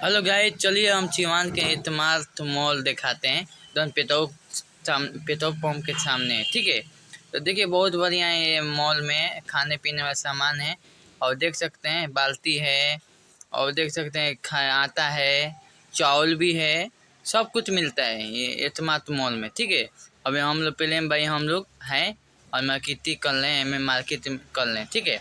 Hello guys, चलिए हम सिवान के इतमार्थ मॉल दिखाते हैं। दोन पेट्रोल पंप के सामने है, ठीक है। तो देखिए बहुत बढ़िया है ये मॉल में खाने पीने वाला सामान है। और देख सकते हैं बाल्टी है, और देख सकते हैं आटा है, चावल भी है, सब कुछ मिलता है ये इतमार्थ मॉल में, ठीक है। अभी हम लोग प्लेम भाई हम लोग हैं और मार्केटिंग कर रहे हैं, मार्केट कर रहे हैं, ठीक है।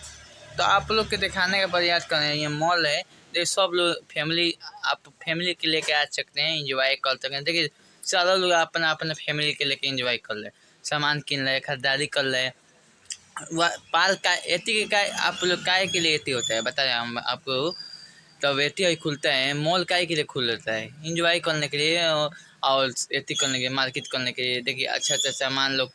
तो आप लोग के दिखाने का प्रयास कर रहे हैं। ये मॉल है, ये सब लोग फैमिली, आप फैमिली के लेके आ सकते हैं, एंजॉय कर सकते हैं। देखिए सारा लोग अपना अपना फैमिली के लेके एंजॉय कर ले, सामान किन रहे, खरीदारी कर रहे। पार्क का एती का आप लोग काय के लिए एती होता है बताया हम आपको। तब एती ही खुलता है मॉल, काय के लिए खुल रहता है, एंजॉय करने के लिए और एती करने के लिए, मार्केट करने के लिए। देखिए अच्छा अच्छा सामान लोग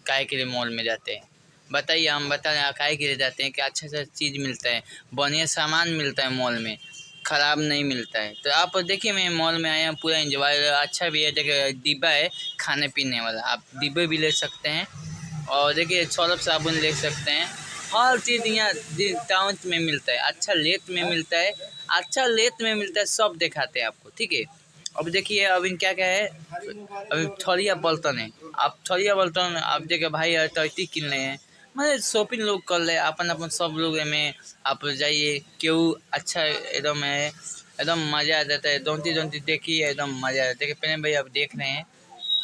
काय के लिए मॉल में जाते हैं बताइए। हम बता रहे हैं काय के लिए जाते हैं कि अच्छा अच्छा चीज़ मिलता है, बढ़िया सामान मिलता है मॉल में, ख़राब नहीं मिलता है। तो आप देखिए मैं मॉल में आया हूँ, पूरा एंजॉय अच्छा भी है। देखिए डिब्बा है खाने पीने वाला, आप डिब्बे भी ले सकते हैं। और देखिए सर्फ साबुन ले सकते हैं, हर चीज़ यहाँ टाउन में मिलता है। अच्छा लेत में मिलता है, अच्छा लेत में मिलता है, सब दिखाते हैं आपको, ठीक है। अब देखिए अभी क्या क्या है, अभी थरिया बर्तन है। आप थरिया बर्तन आप देखिए भाई टैटी किन रहे हैं, मतलब शॉपिंग लोग कर रहे हैं अपन अपन सब लोग में। आप जाइए क्यों अच्छा एकदम है, एकदम मज़ा आ जाता है। दोनती दोनती देखिए एकदम मज़ा आ जाता है। पहले भाई आप देख रहे हैं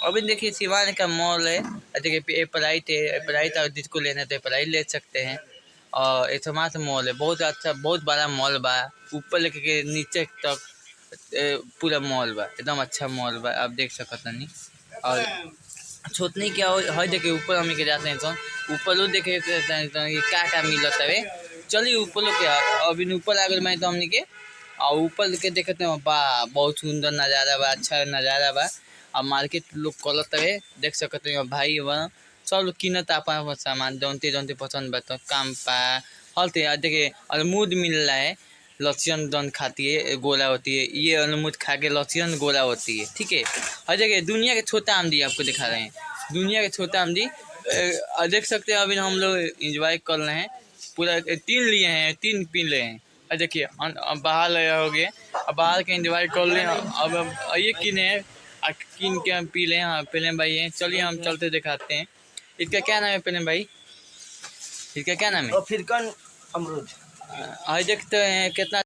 अभी देखिए सिवान का मॉल है। देखिए एपराइट है, एपराइट और जिसको लेना है तो एपराइट ले सकते हैं। और एथमास मॉल है, बहुत अच्छा बहुत बड़ा मॉल बा, ऊपर लेके के नीचे तक पूरा मॉल बा, एकदम अच्छा मॉल बा, आप देख सकत नहीं। और छोटनी क्या है देखिए ऊपर हम के जाते हैं तो ऊपर लोग देखे क्या मिलत है। चलिए ऊपर लोग के अभी ऊपर आ गए मैं तो हमने के, और ऊपर के देखते हैं बा, बहुत सुंदर नज़ारा बा, अच्छा नज़ारा बा। और मार्केट लोग करत है, देख सकते हैं भाई वह सब लोग किनत आपन सामान जौनती जौनती पसंद बा तो काम पा हलते। देखिए अमरूद मिल रहा है, लक्षण दन खाती है गोला होती है, ये अमरूद खा के लक्षण गोला होती है, ठीक है। हर जगह दुनिया के छोटा आमदी आपको दिखा रहे हैं, दुनिया के छोटा आमदी देख सकते हैं। अभी हम लोग इंजॉय कर रहे हैं, पूरा 3 लिए हैं, 3 पी रहे हैं। देखिए बाहर लगा हो गया, अब बाहर के इंजॉय कर ले। अब ये किने किन के हम पी लें। हाँ पहले भाई हैं, चलिए हम चलते दिखाते हैं। इसका क्या नाम है पहले भाई, इसका क्या नाम है? अफ्रीकन अमरूद। देखते हैं कितना